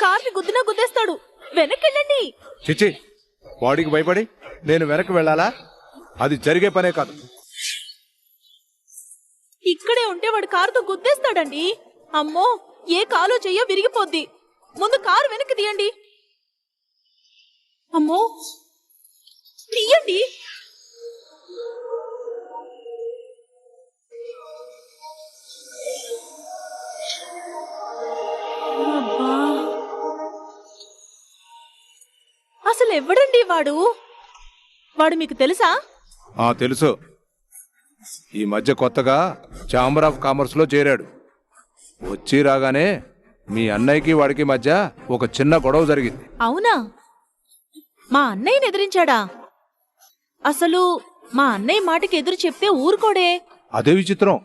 కార్ని గుద్దినా గుద్దేస్తాడు. వెనకెళ్ళండి. చిచి, వాడికి భయపడి నేను వెనక్కి వెళ్ళాలా? అది జరిగే పనే కాదు. ఇక్కడే ఉంటే వాడు కారుతో గుద్దేస్తాడండి. అమ్మో, ఏ కాలో చెయ్యో విరిగిపోద్ది. ముందు కారు వెనక్కి తీయండి. అమ్మో, తీయండి. అసలు ఎవడండి వాడు? వాడు మీకు తెలుసా? తెలుసు. ఈ మధ్య కొత్తగా ఛాంబర్ ఆఫ్ కామర్స్ లో చేరాడు. వచ్చి రాగానే మీ అన్నయ్యకి వాడికి మధ్య ఒక చిన్న గొడవ జరిగింది. అవునా? మా అన్నయ్యని ఎదిరించాడా? అసలు మా అన్నయ్య మాటకి ఎదురు చెప్తే ఊరుకోడే. అదే విచిత్రం.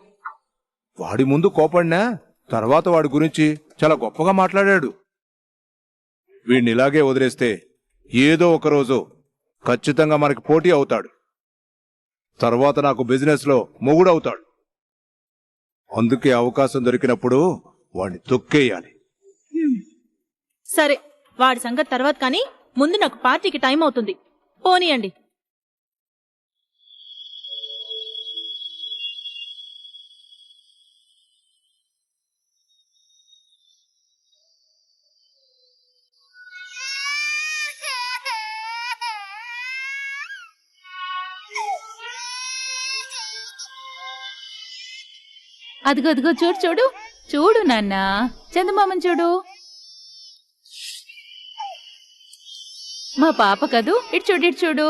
వాడి ముందు కోపడినా తర్వాత వాడి గురించి చాలా గొప్పగా మాట్లాడాడు. వీడిని ఇలాగే వదిలేస్తే ఏదో ఒక రోజు ఖచ్చితంగా మనకి పోటీ అవుతాడు. తర్వాత నాకు బిజినెస్ లో మొగుడవుతాడు. అందుకే అవకాశం దొరికినప్పుడు వాడిని తొక్కేయాలి. సరే, వాడి సంగతి తర్వాత కానీ ముందు నాకు పార్టీకి టైం అవుతుంది. పోనీయండి. అదిగో అదిగో, చూడు చూడు చూడు నాన్న, చందమామని చూడు. మా పాప కదూ. ఇటు చూడు ఇటు చూడు.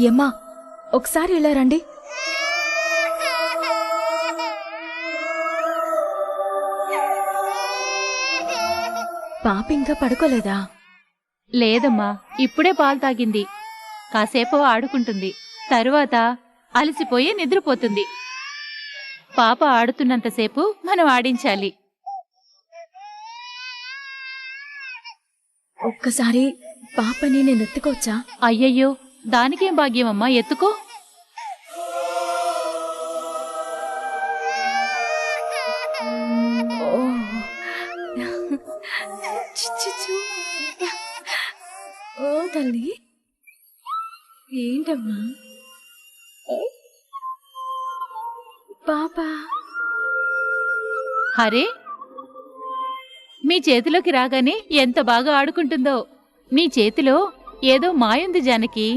ఏమ్మా, ఒకసారి ఇలా రండి. పాప ఇంకా పడుకోలేదా? లేదమ్మా, ఇప్పుడే పాలు తాగింది. కాసేపు ఆడుకుంటుంది, తరువాత అలసిపోయి నిద్రపోతుంది. పాప ఆడుతున్నంతసేపు మనం ఆడించాలి. ఒక్కసారి పాపని నేను ఎత్తుకోవచ్చా? అయ్యయ్యో, దానికేం భాగ్యమమ్మా, ఎత్తుకో. ఓ తల్లి, ఏంటమ్మా పాప? హరే, మీ చేతిలోకి రాగానే ఎంత బాగా ఆడుకుంటుందో. నీ చేతిలో ఏదో మాయుంది జానకి.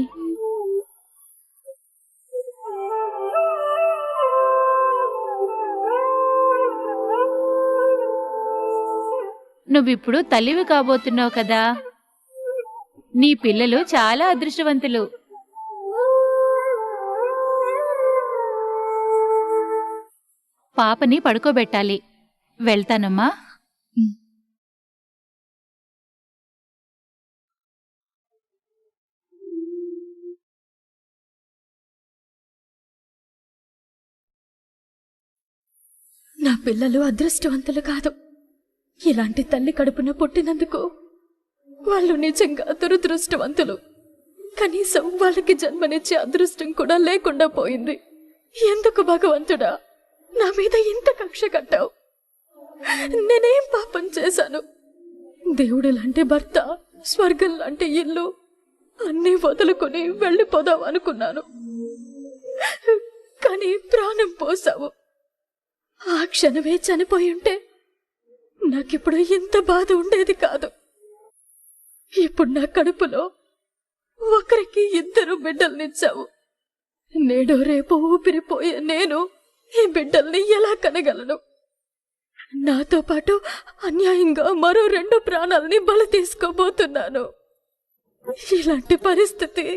నువ్విప్పుడు తల్లివి కాబోతున్నావు కదా. నీ పిల్లలు చాలా అదృష్టవంతులు. పాపని పడుకోబెట్టాలి. వెళ్తానమ్మా. నా పిల్లలు అదృష్టవంతులు కాదు. ఇలాంటి తల్లి కడుపున పుట్టినందుకు వాళ్ళు నిజంగా దురదృష్టవంతులు. కనీసం వాళ్ళకి జన్మనిచ్చే అదృష్టం కూడా లేకుండా పోయింది. ఎందుకు భగవంతుడా నా మీద ఇంత కక్ష కట్టావు? నేనేం పాపం చేశాను? దేవుడు లాంటి భర్త, స్వర్గం లాంటి ఇల్లు అన్నీ వదులుకుని వెళ్ళిపోదాం అనుకున్నాను. కానీ ప్రాణం పోసావు. ఆ క్షణమే చనిపోయి ఉంటే నాకిప్పుడు ఇంత బాధ ఉండేది కాదు. ఇప్పుడు నా కడుపులో ఒకరికి 2 బిడ్డల్నిచ్చావు. నేడో రేపు ఊపిరిపోయే నేను ఈ బిడ్డల్ని ఎలా కనగలను? నాతో పాటు అన్యాయంగా మరో 2 ప్రాణాలని బలి తీసుకోబోతున్నాను. ఇలాంటి పరిస్థితి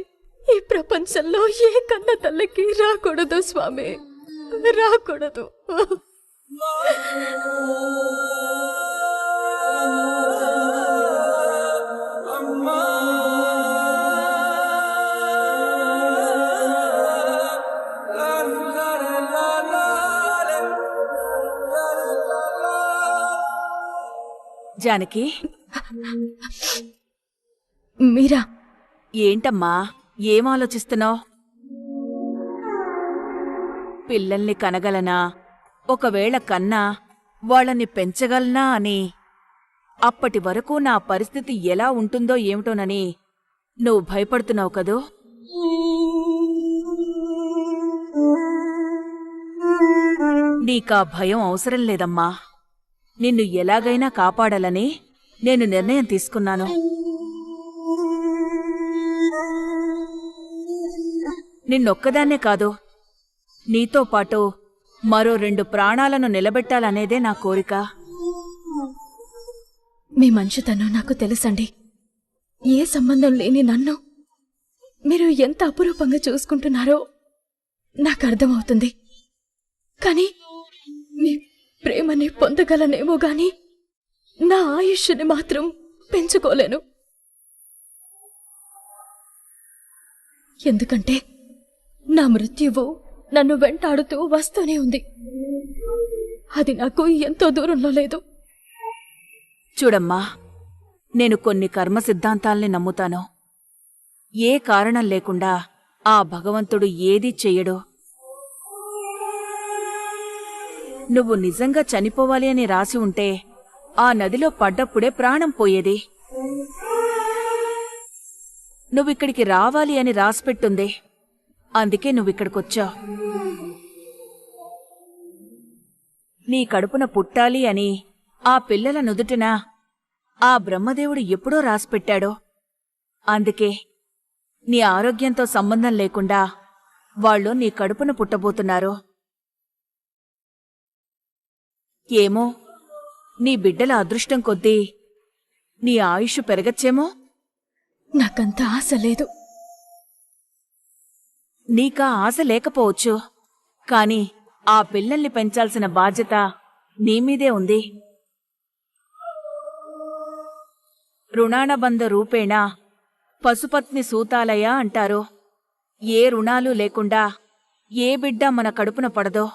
ఈ ప్రపంచంలో ఏ కన్న తల్లికి రాకూడదు స్వామి, రాకూడదు. జానకి, మీరా? ఏంటమ్మా, ఏం ఆలోచిస్తున్నావు? పిల్లల్ని కనగలనా, ఒకవేళ కన్నా వాళ్ళని పెంచగలనా అని. అప్పటి వరకు నా పరిస్థితి ఎలా ఉంటుందో ఏమిటోనని నువ్వు భయపడుతున్నావు కదూ? నీకా భయం అవసరం లేదమ్మా. నిన్ను ఎలాగైనా కాపాడాలని నేను నిర్ణయం తీసుకున్నాను. నిన్నొక్కదాన్నే కాదు, నీతో పాటు మరో 2 ప్రాణాలను నిలబెట్టాలనేదే నా కోరిక. మీ మంచితనం నాకు తెలుసండి. ఏ సంబంధం లేని నన్ను మీరు ఎంత అపురూపంగా చూసుకుంటున్నారో నాకు అర్థమవుతుంది. కానీ మీ ప్రేమని పొందగలనేమో గాని నా ఆయుష్ని మాత్రం పెంచుకోలేను. ఎందుకంటే నా మృత్యువు నన్ను వెంటాడుతూ వస్తూనే ఉంది. అది నాకు ఎంతో దూరంలో లేదు. చూడమ్మా, నేను కొన్ని కర్మ సిద్ధాంతాల్ని నమ్ముతాను. ఏ కారణం లేకుండా ఆ భగవంతుడు ఏదీ చెయ్యడు. నువ్వు నిజంగా చనిపోవాలి అని రాసి ఉంటే ఆ నదిలో పడ్డప్పుడే ప్రాణం పోయేది. నువ్విక్కడికి రావాలి అని రాసిపెట్టుంది. అందుకే నువ్విక్కడికొచ్చావు. నీ కడుపున పుట్టాలి అని ఆ పిల్లల నుదుటిన ఆ బ్రహ్మదేవుడు ఎప్పుడో రాసిపెట్టాడో. అందుకే నీ ఆరోగ్యంతో సంబంధం లేకుండా వాళ్ళు నీ కడుపున పుట్టబోతున్నారు. ఏమో, నీ బిడ్డల అదృష్టం కొద్దీ నీ ఆయుష్ పెరగచ్చేమో. నాకంత ఆశ లేదు. నీకా ఆశ లేకపోవచ్చు, కాని ఆ పిల్లల్ని పెంచాల్సిన బాధ్యత నీమీదే ఉంది. రుణానబంధ రూపేణ పశుపత్ని సూతాలయ అంటారు. ఏ రుణాలు లేకుండా ఏ బిడ్డ మన కడుపున పడదో.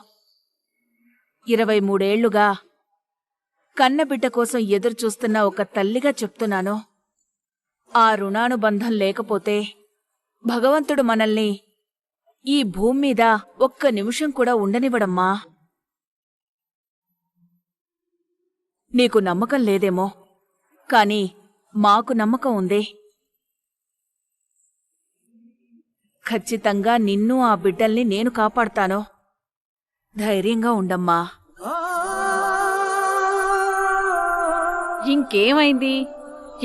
23 ఏళ్లుగా కన్నబిడ్డ కోసం ఎదురుచూస్తున్న ఒక తల్లిగా చెప్తున్నాను. ఆ రుణానుబంధం లేకపోతే భగవంతుడు మనల్ని ఈ భూమి మీద ఒక్క నిమిషం కూడా ఉండనివ్వడమ్మా. నీకు నమ్మకం లేదేమో, కాని మాకు నమ్మకం ఉంది. ఖచ్చితంగా నిన్ను ఆ బిడ్డల్ని నేను కాపాడతాను. ధైర్యంగా ఉండమ్మా. ఇంకేమైంది?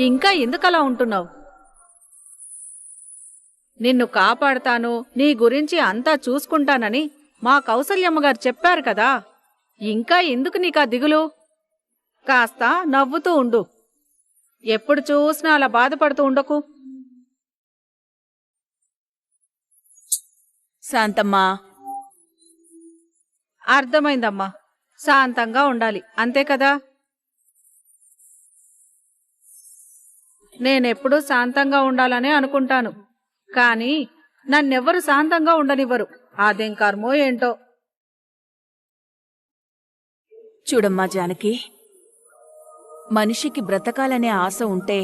ఇంకా ఎందుకలా ఉంటున్నావు? నిన్ను కాపాడతాను, నీ గురించి అంతా చూసుకుంటానని మా కౌసల్యమ్మగారు చెప్పారు కదా. ఇంకా ఎందుకు నీకా దిగులు? కాస్త నవ్వుతూ ఉండు. ఎప్పుడు చూసినా అలా బాధపడుతూ ఉండకు. శాంతమ్మా. అర్థమైందమ్మా. శాంతంగా ఉండాలి, అంతే కదా? నేనెప్పుడూ శాంతంగా ఉండాలనే అనుకుంటాను, కాని నన్నెవ్వరు శాంతంగా ఉండనివ్వరు. అదేం కర్మో ఏంటో. చూడమ్మా జానకి, మనిషికి బ్రతకాలనే ఆశ ఉంటే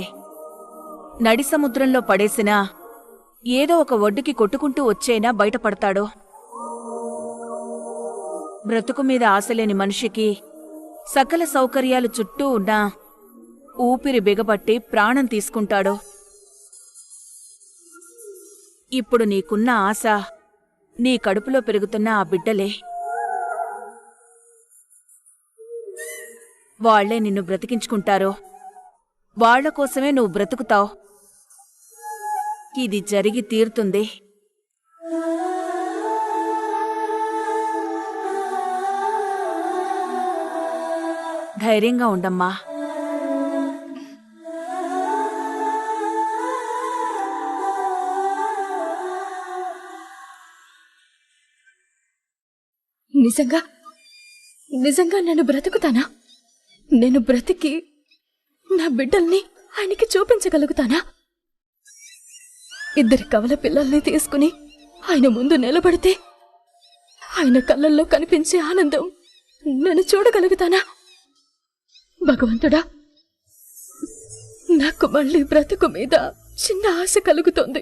నడి సముద్రంలో పడేసినా ఏదో ఒక ఒడ్డుకి కొట్టుకుంటూ వచ్చేనా బయటపడతాడు. బ్రతుకు మీద ఆశలేని మనిషికి సకల సౌకర్యాలు చుట్టూ ఉన్నా ఊపిరి బిగబట్టి ప్రాణం తీసుకుంటాడు. ఇప్పుడు నీకున్న ఆశ నీ కడుపులో పెరుగుతున్న ఆ బిడ్డలే. వాళ్లే నిన్ను బ్రతికించుకుంటారు. వాళ్ల కోసమే నువ్వు బ్రతుకుతావు. ఇది జరిగి తీరుతుంది. ధైర్యంగా ఉండమ్మా. నిజంగా నేను బ్రతుకుతానా? నేను బ్రతికి నా బిడ్డల్ని ఆయనకి చూపించగలుగుతానా? 2 కవల పిల్లల్ని తీసుకుని ఆయన ముందు నిలబడితే ఆయన కళ్ళల్లో కనిపించే ఆనందం నేను చూడగలుగుతానా? భగవంతుడా, నాకు మళ్ళీ బ్రతుకు మీద చిన్న ఆశ కలుగుతుంది.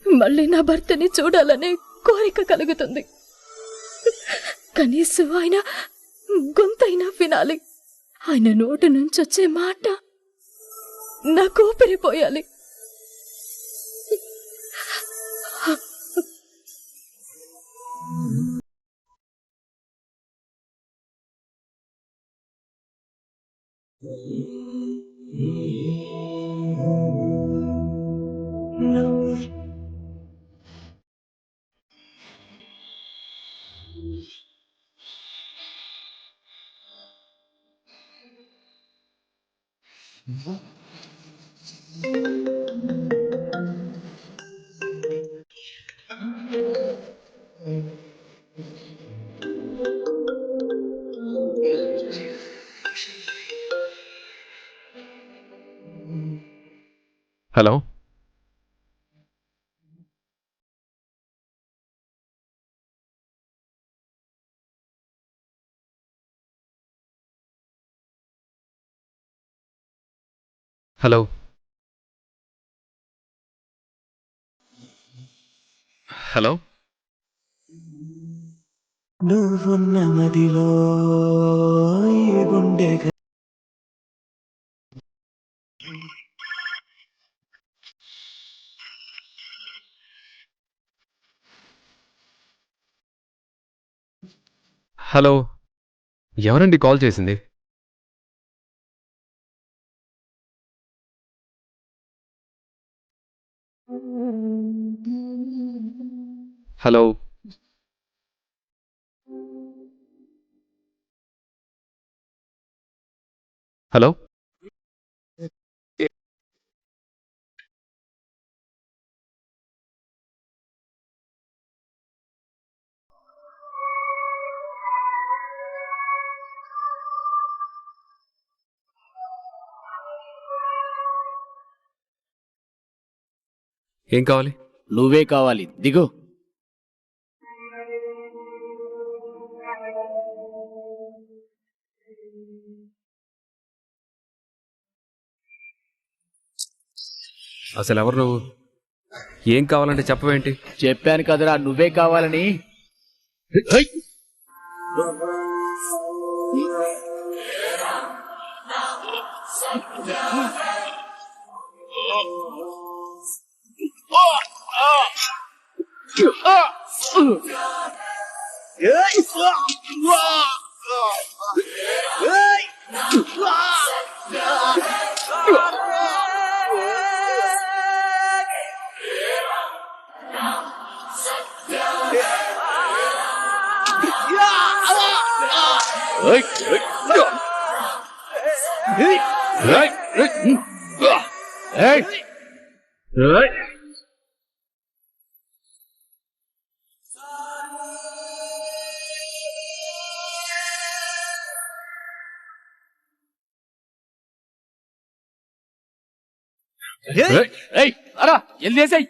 మళ్ళీ నా భర్తని చూడాలనే కోరిక కలుగుతుంది. కనీసం ఆయన గొంతైనా వినాలి. ఆయన నోటి నుంచి వచ్చే మాట నాకు ఊపిరిపోయాలి. Hello, hello, hello. నువ్వున్న మదిలో ఈ గుండె హలో, ఎవరండి కాల్ చేసింది? Hello, hello. ఏం కావాలి? నువ్వే కావాలి, దిగు. అసలు ఎవరు నువ్వు? ఏం కావాలంటే చెప్పవేంటి? చెప్పాను కదరా నువ్వే కావాలని. అరా ఎల్లేసాయి.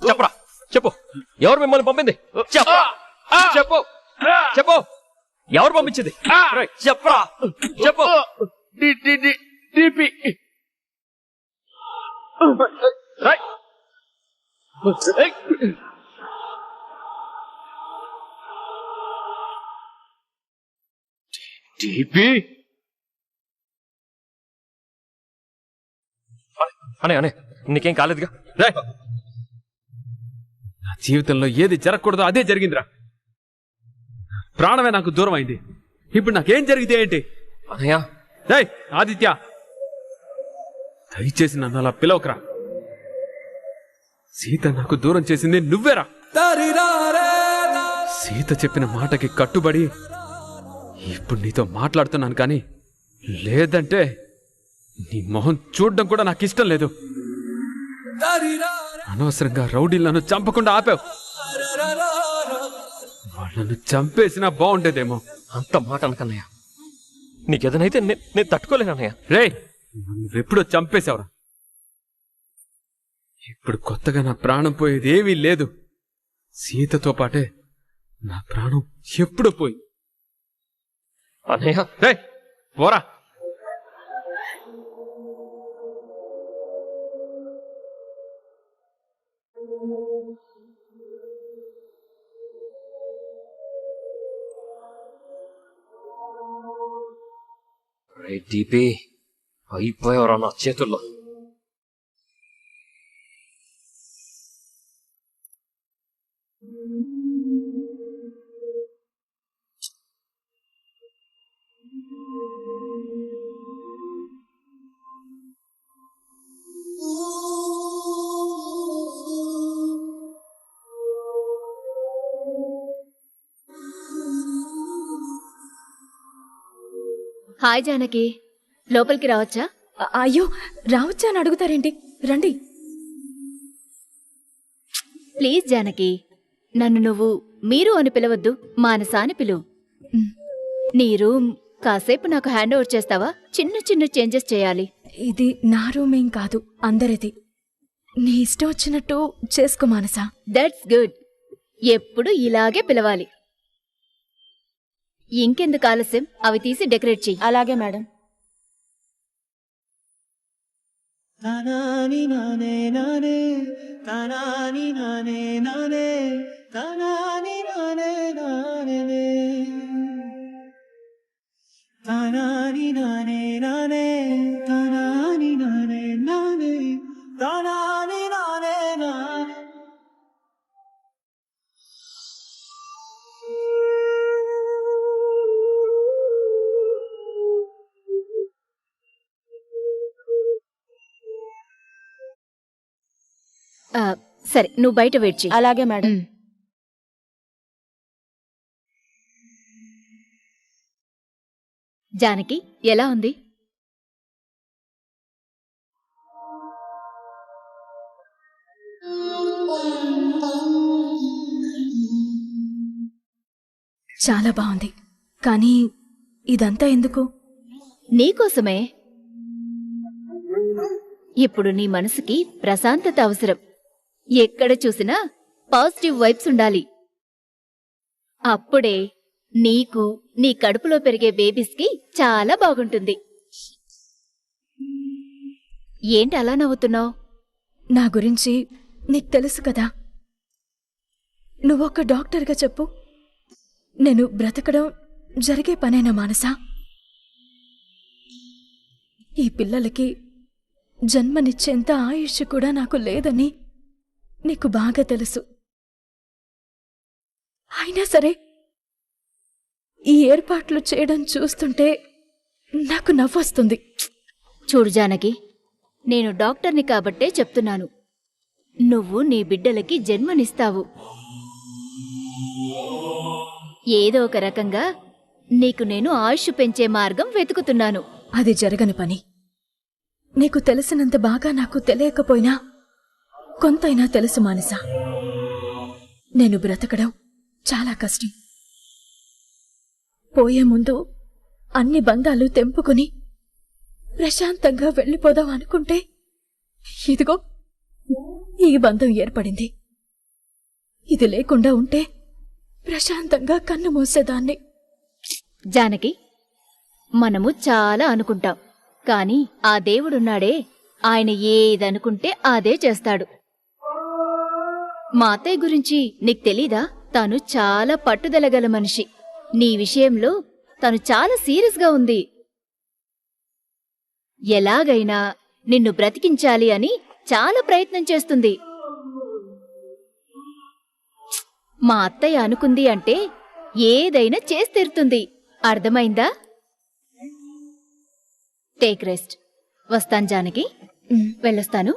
చెప్పరా, చెప్పు. ఎవరు మిమ్మల్ని పంపింది? చెప్పు, చెప్పు. ఎవరు పంపించింది? చెప్పరా, చెప్పు. అనే అనే నీకేం కాలేదుగా? నా జీవితంలో ఏది జరగకూడదో అదే జరిగిందిరా. ప్రాణమే నాకు దూరం అయింది. ఇప్పుడు నాకేం జరిగితే ఏంటి? అన్నయ్య రేయ్ ఆదిత్య, దయచేసి నన్ను అలా పిలవకరా. సీత నాకు దూరం చేసింది నువ్వేరా. సీత చెప్పిన మాటకి కట్టుబడి ఇప్పుడు నీతో మాట్లాడుతున్నాను, కానీ లేదంటే నీ మొహం చూడడం కూడా నాకు ఇష్టం లేదు. అనవసరంగా రౌడీలు నన్ను చంపకుండా ఆపావు. వాళ్ళను చంపేసినా బాగుండేదేమో. అంత మాట అనకన్నయ్య. నీకేదనైతే నేను తట్టుకోలేను అన్నయ్య. రేయ్, నువ్వెప్పుడో చంపేశావురా. ఇప్పుడు కొత్తగా నా ప్రాణం పోయేది ఏమీ లేదు. సీతతో పాటే నా ప్రాణం ఎప్పుడో పోయి. అన్నయ్య రేయ్ పోరా. రే దీపి, అయిపోయావురా నా చేతుల్లో. హాయ్ జానకి, లోపలికి రావచ్చా? అయ్యో, రావచ్చా అని అడుగుతారేంటి? రండి. ప్లీజ్ జానకి, నన్ను నువ్వు మీరు అని పిలవద్దు, మానస అని పిలువు. నీ రూమ్ కాసేపు నాకు హ్యాండ్ ఓవర్ చేస్తావా? చిన్న చిన్న చేంజెస్ చేయాలి. ఇది నా రూమ్ ఏం కాదు, అందరిది. నీ ఇష్టం వచ్చినట్టు చేసుకో మానస. That's good. ఎప్పుడు ఇలాగే పిలవాలి. ఇంకెందుకు ఆలస్యం, అవి తీసి డెకరేట్ చెయ్యి. అలాగే మేడం. సరే, నువ్వు బయట వెయిట్ చెయ్యి. అలాగే మేడం. జానకి, ఎలా ఉంది? చాలా బాగుంది, కానీ ఇదంతా ఎందుకు? నీకోసమే. ఇప్పుడు నీ మనసుకి ప్రశాంతత అవసరం. ఎక్కడ చూసినా పాజిటివ్ వైబ్స్ ఉండాలి. అప్పుడే నీకు, నీ కడుపులో పెరిగే బేబీస్కి చాలా బాగుంటుంది. ఏంటి అలా నవ్వుతున్నావు? నా గురించి నీకు తెలుసు కదా. నువ్వొక్క డాక్టర్గా చెప్పు, నేను బ్రతకడం జరిగే పనేనా మానసా? ఈ పిల్లలకి జన్మనిచ్చేంత ఆయుష్ కూడా నాకు లేదని నీకు బాగా తెలుసు. అయినా సరే ఈ ఏర్పాట్లు చేయడం చూస్తుంటే నాకు నవ్వొస్తుంది. చూడు జానకి, నేను డాక్టర్ని కాబట్టే చెప్తున్నాను. నువ్వు నీ బిడ్డలకి జన్మనిస్తావు. ఏదో ఒక రకంగా నీకు నేను ఆయుష్ పెంచే మార్గం వెతుకుతున్నాను. అది జరగని పని. నీకు తెలిసినంత బాగా నాకు తెలియకపోయినా కొంతైనా తెలుసు మానసా. నేను బ్రతకడం చాలా కష్టం. పోయే ముందు అన్ని బంధాలు తెంపుకుని ప్రశాంతంగా వెళ్ళిపోదాం అనుకుంటే ఇదిగో ఈ బంధం ఏర్పడింది. ఇది లేకుండా ఉంటే ప్రశాంతంగా కన్ను మూసేదాన్ని. జానకి, మనము చాలా అనుకుంటాం, కాని ఆ దేవుడున్నాడే, ఆయన ఏదనుకుంటే అదే చేస్తాడు. మా అత్తయ్య గురించి నీకు తెలీదా? తను చాలా పట్టుదలగల మనిషి. నీ విషయంలో తను చాలా సీరియస్గా ఉంది. ఎలాగైనా నిన్ను బ్రతికించాలి అని చాలా ప్రయత్నం చేస్తుంది. మా అత్తయ్య అనుకుంది అంటే ఏదైనా చేసి తీరుతుంది. అర్థమైందా? Take rest. వస్తాను జానకి. వెళ్ళొస్తాను.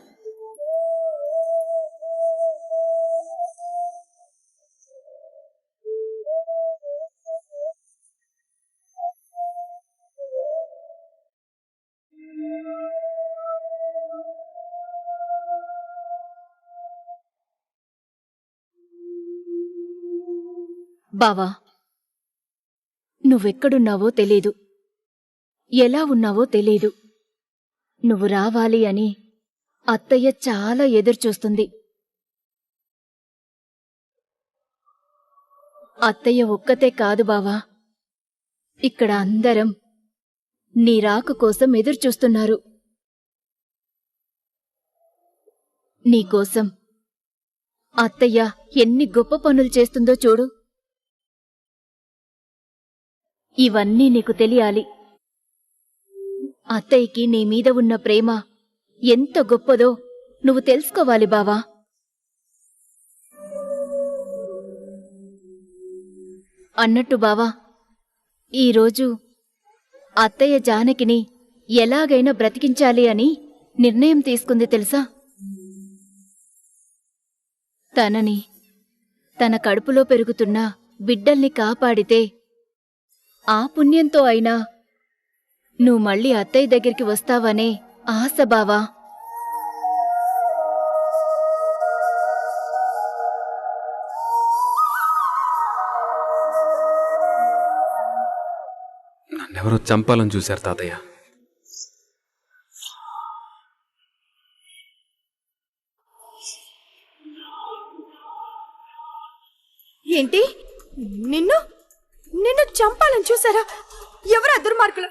బావా, నువ్వెక్కడున్నావో తెలీదు, ఎలా ఉన్నావో తెలీదు. నువ్వు రావాలి అని అత్తయ్య చాలా ఎదురుచూస్తుంది. అత్తయ్య ఒక్కతే కాదు బావా, ఇక్కడ అందరం నీ రాక కోసం ఎదురుచూస్తున్నారు. నీకోసం అత్తయ్య ఎన్ని గొప్ప పనులు చేస్తుందో చూడు. ఇవన్నీ నీకు తెలియాలి. అత్తయ్యకి నీ మీద ఉన్న ప్రేమ ఎంత గొప్పదో నువ్వు తెలుసుకోవాలి బావా. అన్నట్టు బావా, ఈరోజు అత్తయ్య జానకిని ఎలాగైనా బ్రతికించాలి అని నిర్ణయం తీసుకుంది తెలుసా? తనని, తన కడుపులో పెరుగుతున్న బిడ్డల్ని కాపాడితే ఆ పుణ్యంతో అయినా నువ్వు మళ్ళీ అత్తయ్య దగ్గరికి వస్తావనే ఆశ బావా. నన్నెవరో చంపాలని చూశారు తాతయ్య. ఏంటి? నిన్ను చంపాలని చూసారా? ఎవరా దుర్మార్గులు?